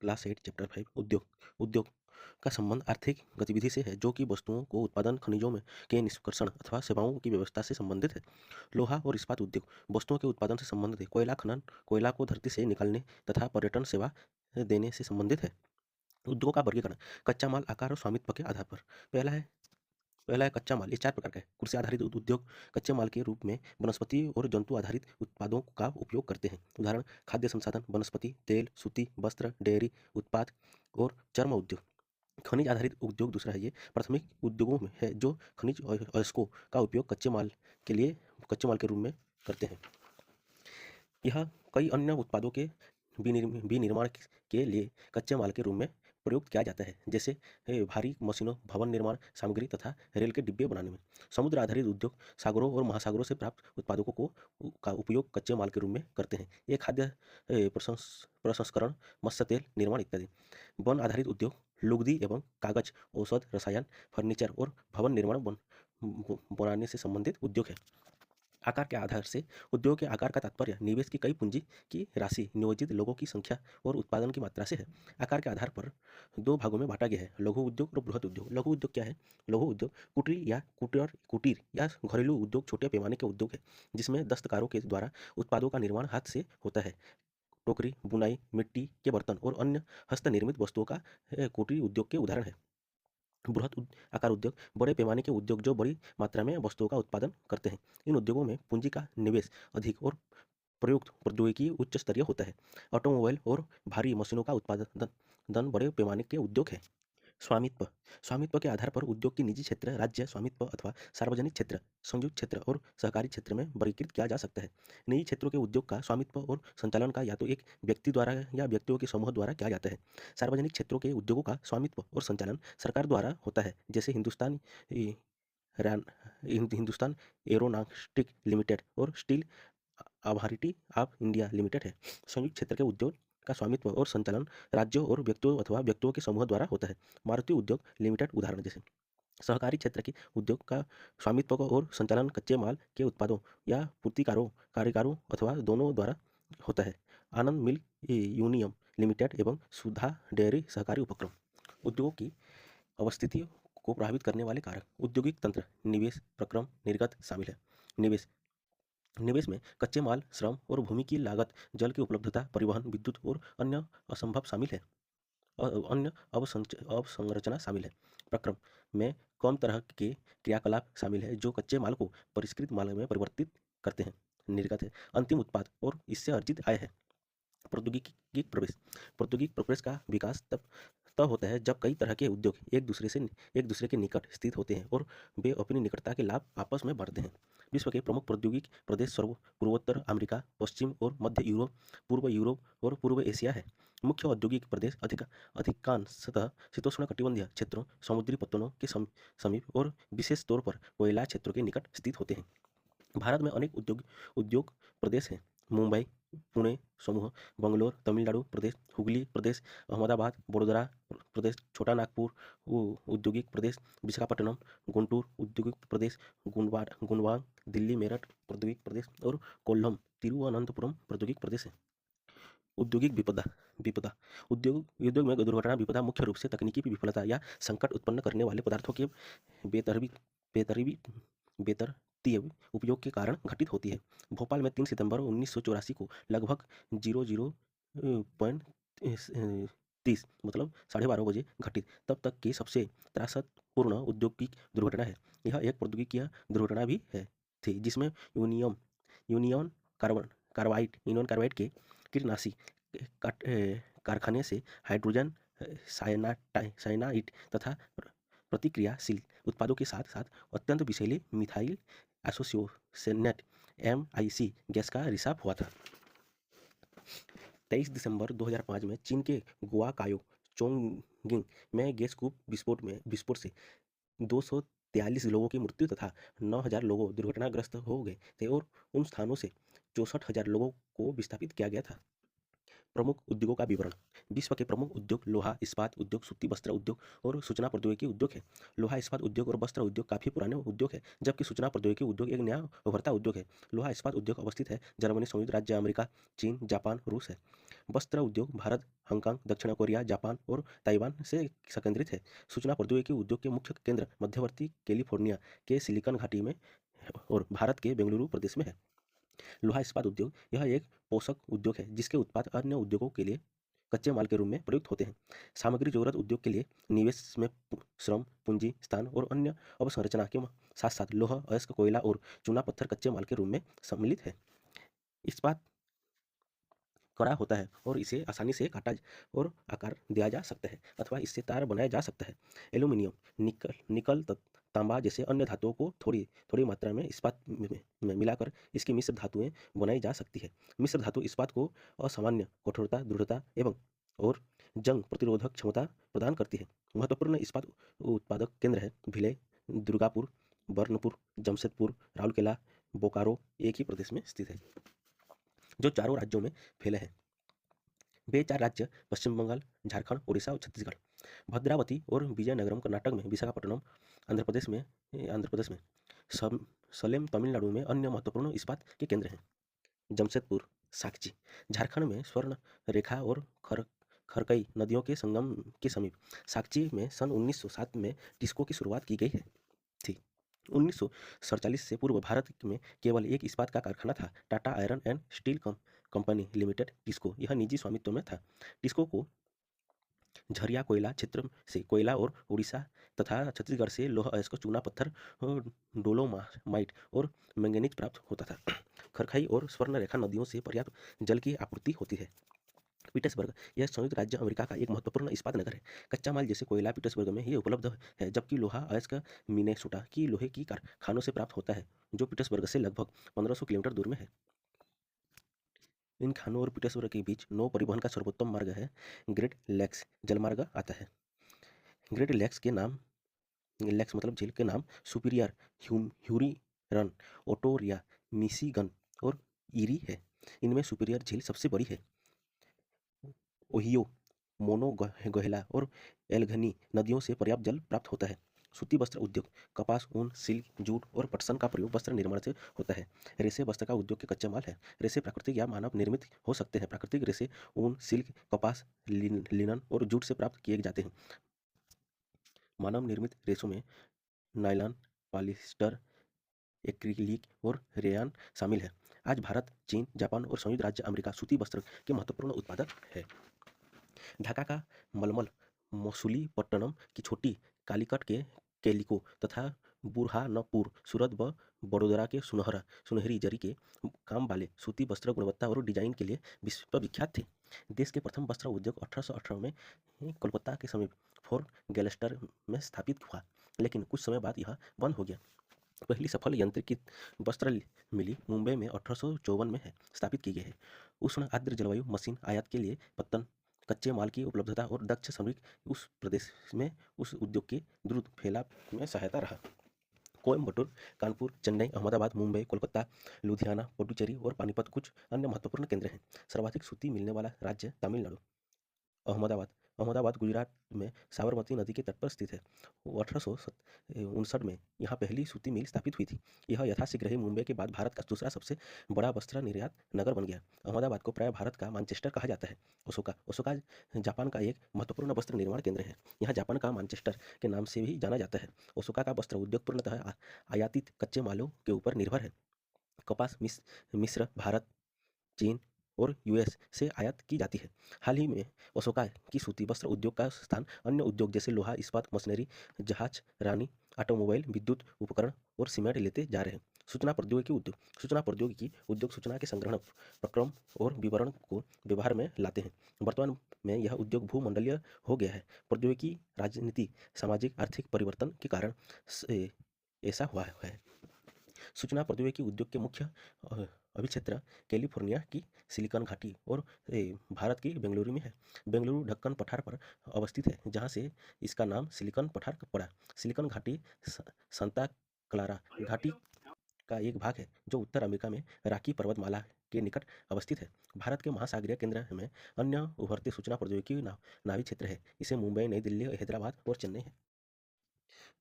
Class 8 chapter 5 उद्योग। उद्योग का संबंध आर्थिक गतिविधि से है जो कि वस्तुओं को उत्पादन, खनिजों में के निष्कर्षण अथवा सेवाओं की व्यवस्था से संबंधित है। लोहा और इस्पात उद्योग वस्तुओं के उत्पादन से संबंधित है। कोयला खनन, कोयला को धरती से निकालने तथा पर्यटन सेवा देने से संबंधित है। उद्योगों का वर्गीकरण कच्चा माल, आकार और स्वामित्व के आधार पर। पहला है पहला है कच्चा माल। ये 4 प्रकार का है। कृषि आधारित उद्योग कच्चे माल के रूप में वनस्पति और जंतु आधारित उत्पादों का उपयोग करते हैं। उदाहरण खाद्य संसाधन, वनस्पति तेल, सूती वस्त्र, डेयरी उत्पाद और चर्म उद्योग। खनिज आधारित उद्योग दूसरा है। ये प्राथमिक उद्योगों में है जो खनिज अयस्कों का उपयोग कच्चे माल के रूप में करते हैं। यह कई अन्य उत्पादों के विनिर्माण के लिए कच्चे माल के रूप में प्रयुक्त किया जाता है, जैसे भारी मशीनों, भवन निर्माण सामग्री तथा रेल के डिब्बे बनाने में। समुद्र आधारित उद्योग सागरों और महासागरों से प्राप्त उत्पादों का उपयोग कच्चे माल के रूप में करते हैं। ये खाद्य प्रसंस्करण, मत्स्य तेल निर्माण इत्यादि। वन आधारित उद्योग लुगदी एवं कागज, औषध, रसायन, फर्नीचर और भवन निर्माण बनाने से संबंधित उद्योग है। आकार के आधार से उद्योग के आकार का तात्पर्य निवेश की कई पूंजी की राशि, नियोजित लोगों की संख्या और उत्पादन की मात्रा से है। आकार के आधार पर 2 भागों में बांटा गया है, लघु उद्योग और बृहत उद्योग। लघु उद्योग क्या है? लघु उद्योग कुटीर या घरेलू उद्योग छोटे पैमाने के उद्योग है, जिसमें दस्तकारों के द्वारा उत्पादों का निर्माण हाथ से होता है। टोकरी, बुनाई, मिट्टी के बर्तन और अन्य हस्तनिर्मित वस्तुओं का कुटीर उद्योग के उदाहरण है। आकार उद्योग बड़े पैमाने के उद्योग जो बड़ी मात्रा में वस्तुओं का उत्पादन करते हैं। इन उद्योगों में पूंजी का निवेश अधिक और प्रयुक्त प्रौद्योगिकी उच्च स्तरीय होता है। ऑटोमोबाइल और भारी मशीनों का उत्पादन बड़े पैमाने के उद्योग है। स्वामित्व स्वामित्व के आधार पर उद्योग की निजी क्षेत्र, राज्य स्वामित्व अथवा सार्वजनिक क्षेत्र, संयुक्त क्षेत्र और सहकारी क्षेत्र में वर्गीकृत किया जा सकता है। निजी क्षेत्रों के उद्योग का स्वामित्व और संचालन का या तो एक व्यक्ति द्वारा या व्यक्तियों के समूह द्वारा किया जाता है। सार्वजनिक क्षेत्रों के उद्योगों का स्वामित्व और संचालन सरकार द्वारा होता है, जैसे हिंदुस्तान एरोनॉस्टिक लिमिटेड और steel authority of India limited है। संयुक्त क्षेत्र के उद्योग का स्वामित्व और संचालन राज्यों और व्यक्तियों अथवा व्यक्तियों के समूह द्वारा होता है। मारुति उद्योग लिमिटेड उदाहरण जैसे। सहकारी क्षेत्र के उद्योग का स्वामित्व और संचालन कच्चे माल के उत्पादों या पूर्तिकारों कारीगरों अथवा दोनों द्वारा होता है। आनंद मिल्क यूनियन लिमिटेड एवं सुधा डेयरी सहकारी उपक्रम। उद्योगों की अवस्थिति को प्रभावित करने वाले कारक। औद्योगिक तंत्र, निवेश, प्रक्रम, निर्गत शामिल है। निवेश निवेश में कच्चे माल, श्रम और भूमि की लागत, जल की उपलब्धता, परिवहन, विद्युत और अन्य असंभव शामिल है। अन्य अवसंरचना शामिल है। प्रक्रम में कम तरह के क्रियाकलाप शामिल है जो कच्चे माल को परिष्कृत माल में परिवर्तित करते हैं। निर्गत है अंतिम उत्पाद और इससे अर्जित आय है। प्रौद्योगिक प्रवेश प्रौद्योगिक प्रवेश का विकास तब तब होता है जब कई तरह के उद्योग एक दूसरे के निकट स्थित होते हैं और वे अपनी निकटता के लाभ आपस में बांटते हैं। विश्व के प्रमुख प्रौद्योगिक प्रदेश पूर्वोत्तर अमेरिका, पश्चिम और मध्य यूरोप, पूर्व यूरोप और पूर्व एशिया है। मुख्य औद्योगिक प्रदेश अधिकांशतः शीतोष्णकटिबंधीय क्षेत्रों, समुद्री पत्तनों के समीप और विशेष तौर पर कोयला क्षेत्रों के निकट स्थित होते हैं। भारत में अनेक उद्योग प्रदेश हैं। मुंबई, पुणे समूह, बंगलोर तमिलनाडु प्रदेश, हुगली प्रदेश, अहमदाबाद वडोदरा प्रदेश, छोटा नागपुर औद्योगिक प्रदेश, विशाखापट्टनम, गुंटूर औद्योगिक प्रदेश, गुणवांग दिल्ली मेरठ औद्योगिक प्रदेश और कोल्लम तिरुवनंतपुरम औद्योगिक प्रदेश है। औद्योगिक विपदा विपदा उद्योग में दुर्घटना विपदा मुख्य रूप से तकनीकी विफलता या संकट उत्पन्न करने वाले पदार्थों के बेतरतीब बेतरतीब बेतरतीब उपयोग के कारण घटित होती है। भोपाल में 3 सितंबर 1984 को लगभग 00.30 मतलब 12:30 बजे घटित तब तक की सबसे त्रासदपूर्ण औद्योगिक दुर्घटना है। यह एक प्रौद्योगिकीय दुर्घटना भी है थी जिसमें यूनियन यूनियन कार्बाइड के कीटनाशी कारखाने से हाइड्रोजन साइनाइड तथा प्रतिक्रियाशील उत्पादों के साथ साथ अत्यंत विषैली मिथाइल एसोसिएनेट MIC गैस का रिसाव हुआ था। 23 दिसंबर 2005 में चीन के गुआकायो चोंगगिंग में गैस कूप विस्फोट से 243 लोगों की मृत्यु तथा 9,000 लोग दुर्घटनाग्रस्त हो गए थे और उन स्थानों से 64,000 लोगों को विस्थापित किया गया था। प्रमुख उद्योगों का विवरण। विश्व के प्रमुख उद्योग लोहा, इस्पात उद्योग, सूती वस्त्र उद्योग और सूचना प्रौद्योगिकी उद्योग है। लोहा, इस्पात उद्योग और वस्त्र उद्योग काफी पुराने उद्योग है, जबकि सूचना प्रौद्योगिकी उद्योग एक नया उभरता उद्योग है। लोहा इस्पात उद्योग अवस्थित है जर्मनी, संयुक्त राज्य अमेरिका, चीन, जापान, रूस है। वस्त्र उद्योग भारत, हांगकांग, दक्षिण कोरिया, जापान और ताइवान से संकेंद्रित है। सूचना प्रौद्योगिकी उद्योग के मुख्य केंद्र मध्यवर्ती कैलिफोर्निया के सिलिकॉन घाटी में और भारत के बेंगलुरु प्रदेश में है। लोहा इस्पात उद्योग यह एक पोषक उद्योग है जिसके उत्पाद अन्य उद्योगों के लिए कच्चे माल के रूप में प्रयुक्त होते हैं। सामग्री जरूरत उद्योग के लिए निवेश में श्रम, पूंजी, स्थान और अन्य अवसंरचना के साथ साथ लोहा, अयस्क, कोयला और चूना पत्थर कच्चे माल के रूप में सम्मिलित है। इस्पात कड़ा होता है और इसे आसानी से काटा और आकार दिया जा सकता है अथवा इससे तार बनाया जा सकता है। एल्यूमीनियम, निकल तांबा जैसे अन्य धातुओं को थोड़ी थोड़ी मात्रा में इस्पात में मिलाकर इसकी मिश्र धातुएं बनाई जा सकती है। मिश्र धातु इस्पात को असामान्य कठोरता, दृढ़ता एवं और जंग प्रतिरोधक क्षमता प्रदान करती है। महत्वपूर्ण इस्पात उत्पादक केंद्र है भिलाई, दुर्गापुर, बर्नपुर, जमशेदपुर, राउरकेला, बोकारो एक ही प्रदेश में स्थित है, जो चारों राज्यों में फैले हैं। वे चार राज्य पश्चिम बंगाल, झारखंड, उड़ीसा और छत्तीसगढ़, भद्रावती और विजयनगरम कर्नाटक में, विशाखापट्टनम आंध्र प्रदेश में, सलेम तमिलनाडु में अन्य महत्वपूर्ण इस्पात के केंद्र हैं। जमशेदपुर, साकची, झारखंड में स्वर्ण रेखा और खरकई नदियों के संगम के समीप साकची में सन 1907 में टिस्को की शुरुआत की गई थी। 1947 से पूर्व भारत में केवल एक इस्पात का कारखाना था, Tata iron and steel company limited TISCO. यह निजी स्वामित्व में था। टिस्को को झरिया कोयला क्षेत्र से कोयला और उड़ीसा तथा छत्तीसगढ़ से लौह अयस्क, चूना पत्थर, डोलोमाइट और मैंगनीज प्राप्त होता था। खरखई और स्वर्ण रेखा नदियों से पर्याप्त जल की आपूर्ति होती है। पीटर्सबर्ग यह संयुक्त राज्य अमेरिका का एक महत्वपूर्ण इस्पात नगर है। कच्चा माल जैसे कोयला पीटर्सबर्ग में ही उपलब्ध है, जबकि लोहा अयस्क मिनेसोटा की लोहे की कारखानों से प्राप्त होता है, जो पीटर्सबर्ग से लगभग 1500 किलोमीटर दूर में है। इन खानों और पीटर्सबर्ग के बीच नौ परिवहन का सर्वोत्तम मार्ग है, ग्रेट लेक्स जलमार्ग आता है। ग्रेट लेक्स मतलब झील के नाम सुपीरियर, ह्यूरिरन, ओटोरिया, मिशिगन और ईरी है। इनमें सुपीरियर झील सबसे बड़ी है। ओहियो, मोनोगहेला और एल्गनी नदियों से पर्याप्त जल प्राप्त होता है। सूती वस्त्र उद्योग कपास, ऊन, सिल्क, जूट और पटसन का प्रयोग वस्त्र निर्माण से होता है। रेशे वस्त्र का उद्योग के कच्चे माल है। रेशे प्राकृतिक या मानव निर्मित हो सकते हैं। प्राकृतिक रेशे ऊन, सिल्क, कपास, लिनन और जूट से प्राप्त किए जाते हैं। मानव निर्मित रेशों में नायलॉन, पॉलिएस्टर, एक्रिलिक और रेयान शामिल है। आज भारत, चीन, जापान और संयुक्त राज्य अमेरिका सूती वस्त्र के महत्वपूर्ण उत्पादक है। ढाका का मलमल, मसूलीपट्टनम की छोटी कालीकट के कैलिको तथा बुरहानपुर, सूरत व बड़ोदरा के सुनहरी जरी के काम वाले सूती वस्त्र गुणवत्ता और डिजाइन के लिए विश्व विख्यात थे। देश के प्रथम वस्त्र उद्योग 1818 में कोलकाता के समीप फोर्ट गैल्वेस्टर में स्थापित हुआ, लेकिन कुछ समय बाद यह बंद हो गया। पहली सफल यंत्रीकृत वस्त्र मिली मुंबई में 1854 में स्थापित की गई है। उष्ण आर्द्र जलवायु, मशीन आयात के लिए पत्तन, कच्चे माल की उपलब्धता और दक्ष श्रमिक उस प्रदेश में उस उद्योग के द्रुत फैलाव में सहायता रहा। कोयम्बटूर, कानपुर, चेन्नई, अहमदाबाद, मुंबई, कोलकाता, लुधियाना, पुडुचेरी और पानीपत कुछ अन्य महत्वपूर्ण केंद्र हैं। सर्वाधिक सूती मिलने वाला राज्य तमिलनाडु। अहमदाबाद गुजरात में साबरमती नदी के तट पर स्थित है। 1859 में यहाँ पहली सूती मिल स्थापित हुई थी। यह यथाशीघ्र ही मुंबई के बाद भारत का दूसरा सबसे बड़ा वस्त्र निर्यात नगर बन गया। अहमदाबाद को प्राय भारत का मैनचेस्टर कहा जाता है। ओसाका जापान का एक महत्वपूर्ण वस्त्र निर्माण केंद्र है। यहाँ जापान का मैनचेस्टर के नाम से भी जाना जाता है। ओसाका का वस्त्र उद्योग पूर्णतः आयातित कच्चे मालों के ऊपर निर्भर है। कपास मिस्र, भारत, चीन और यूएस से आयात की जाती है। हाल ही में ओसाका की सूती वस्त्र उद्योग का स्थान अन्य उद्योग जैसे लोहा, इस्पात, मशीनरी, जहाज रानी, ऑटोमोबाइल, विद्युत उपकरण और सीमेंट लेते जा रहे हैं। सूचना प्रौद्योगिकी उद्योग सूचना के संग्रहण, प्रक्रम और विवरण को व्यवहार में लाते हैं। वर्तमान में यह उद्योग भूमंडलीय हो गया है। प्रौद्योगिकी, राजनीति, सामाजिक आर्थिक परिवर्तन के कारण ऐसा हुआ है। सूचना प्रौद्योगिकी उद्योग के मुख्य अभिक्षेत्र कैलिफोर्निया की सिलिकॉन घाटी और भारत की बेंगलुरु में है। बेंगलुरु ढक्कन पठार पर अवस्थित है, जहाँ से इसका नाम सिलिकॉन पठार पड़ा। सिलिकॉन घाटी सांता क्लारा घाटी का एक भाग है जो उत्तर अमेरिका में रॉकी पर्वतमाला के निकट अवस्थित है। भारत के महासागरीय केंद्र में अन्य उभरते सूचना प्रौद्योगिकी नावी क्षेत्र है। इसे मुंबई, नई दिल्ली, हैदराबाद और चेन्नई है।